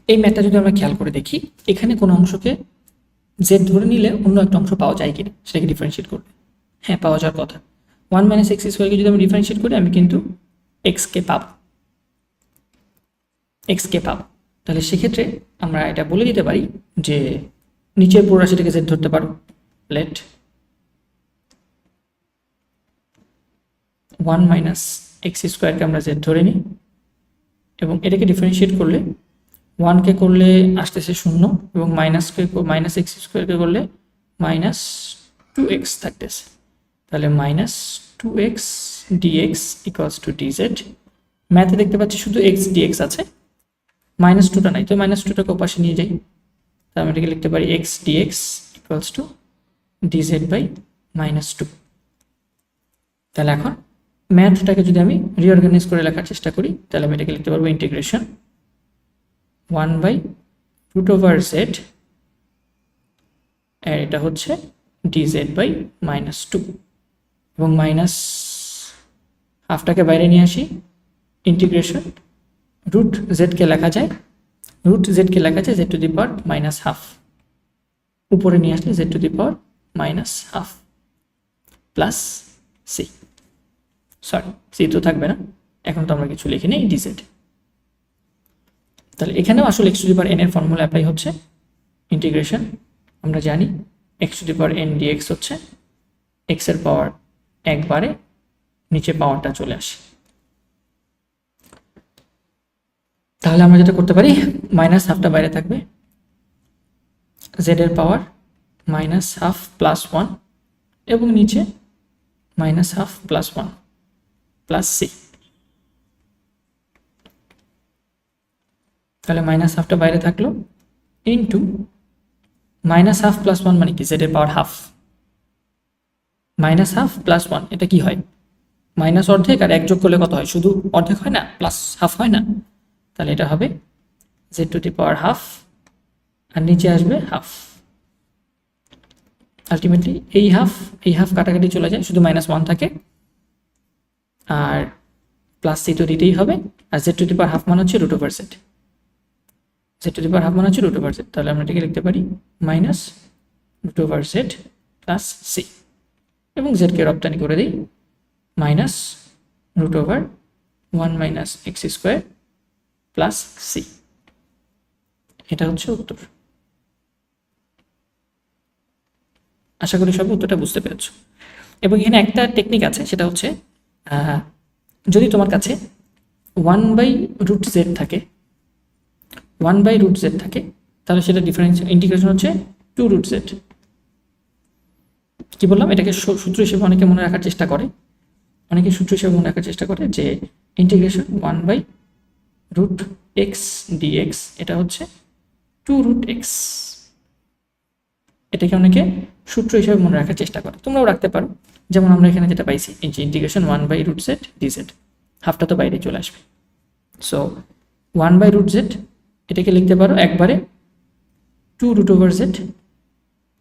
এই ম্যাথটা যদি আমরা খেয়াল করে দেখি, এখানে কোনো অংশকে জেড ধরে নিলে অন্য একটা অংশ পাওয়া যায় কিনা সেটাকে ডিফারেন্সিয়েট করবে। হ্যাঁ, পাওয়া যাওয়ার কথা। 1 - x স্কোয়ারকে যদি আমি ডিফারেন্সিয়েট করি, আমি কিন্তু এক্সকে পাবো, তাহলে সেক্ষেত্রে আমরা এটা বলে দিতে পারি যে নিচের পুরো রাশিটাকে জেড ধরতে পারো। লেট 1 - x স্কোয়ারকে আমরা জেড ধরে নিই, এবং এটাকে ডিফারেন্সিয়েট করলে 1কে করলে আসতেছে 0, এবং মাইনাস এক্স স্কোয়ারকে করলে -2x থাকতেছে। তাহলে -2x dx equals to dz। ম্যাথে দেখতে পাচ্ছি শুধু x dx আছে, -2টা নাই, তো -2টাকে ওপাশে নিয়ে যাই। তাহলে আমরা এটাকে লিখতে পারি x dx equals to dz by -2। তাহলে এখন ম্যাথটাকে যদি আমি রিঅর্গানাইজ করে লেখার চেষ্টা করি, তাহলে আমি এটাকে লিখতে পারবো ইন্টিগ্রেশন 1/√z, আর এটা হচ্ছে dz বাই -2, এবং মাইনাস হাফটাকে বাইরে নিয়ে আসি। ইন্টিগ্রেশন √z-কে লেখা যায় z টু দি পাওয়ার -1/2, উপরে নিয়ে আসলে z to the power -1/2 plus C, sorry C তো থাকবে না, এখন তো আমরা কিছু লিখি নেই, dz। তাহলে এখানেও আসলে x two the power n এর ফর্মুলা অ্যাপ্লাই হচ্ছে। ইন্টিগ্রেশন আমরা জানি x two the power n dx হচ্ছে x এর পাওয়ার একবারে নিচে পাওয়ারটা চলে আসে। তাহলে আমরা যেটা করতে পারি, -1/2টা বাইরে থাকবে, z এর পাওয়ার -1/2 প্লাস 1, এবং নিচে -1/2 প্লাস 1 প্লাস সি। তাহলে -1/2টা বাইরে থাকলো, ইন্টু -1/2 প্লাস 1 মানে কি, z এর পাওয়ার হাফ, -1/2 প্লাস 1 এটা কি হয়, মাইনাস অর্ধেক, আর 1 যোগ করলে কত হয়, শুধু অর্ধেক হয় না, প্লাস হাফ হয় না। তাহলে এটা হবে z to the power half, আর নিচে আসবে হাফ। আলটিমেটলি এই হাফ কাটাকাটি চলে যায়, শুধু -1 থাকে, আর প্লাস সি তো দিতেই হবে, আর z to the power half মানে হচ্ছে √z, z to the power half মানে হচ্ছে √z। তাহলে আমরা এটাকে লিখতে পারি -√z প্লাস সি, এবং z কে রপ্তানি করে দিই -√1 - x স্কোয়ার প্লাস সি। এটা হচ্ছে উত্তর। আশা করি সবাই উত্তরটা বুঝতে পেরেছো। এবং এখানে একটা টেকনিক আছে, সেটা হচ্ছে যদি তোমার কাছে 1/√z থাকে, তাহলে সেটা ইন্টিগ্রেশন হচ্ছে 2√z। কি বললাম, এটাকে সূত্র হিসেবে অনেকে মনে রাখার চেষ্টা করে, যে ইন্টিগ্রেশন 1/√x dx এটা হচ্ছে 2√x, এটাকে অনেকে সূত্র হিসেবে মনে রাখার চেষ্টা করে, তোমরাও রাখতে পারো। যেমন আমরা এখানে যেটা পাইছি, এই যে ইন্টিগ্রেশন 1/√z dz, হাফটা তো বাইরে চলে আসবে, সো 1/√z এটাকে লিখতে পারো একবারে 2√z,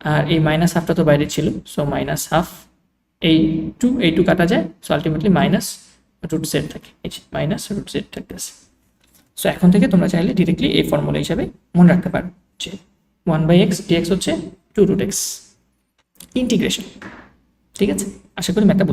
আর এই -1/2টা তো বাইরে ছিল, সো -1/2, এই 2 কাটা যায়, সো আলটিমেটলি -√z থাকে, এই যে -√z থাকতেছে। সো এখন থেকে তোমরা চাইলে ডিরেক্টলি এই ফর্মুলা হিসাবে মনে রাখতে পারো যে 1/x dx হচ্ছে 2√x ইন্টিগ্রেশন। ঠিক আছে, আশা করি ম্যাথটা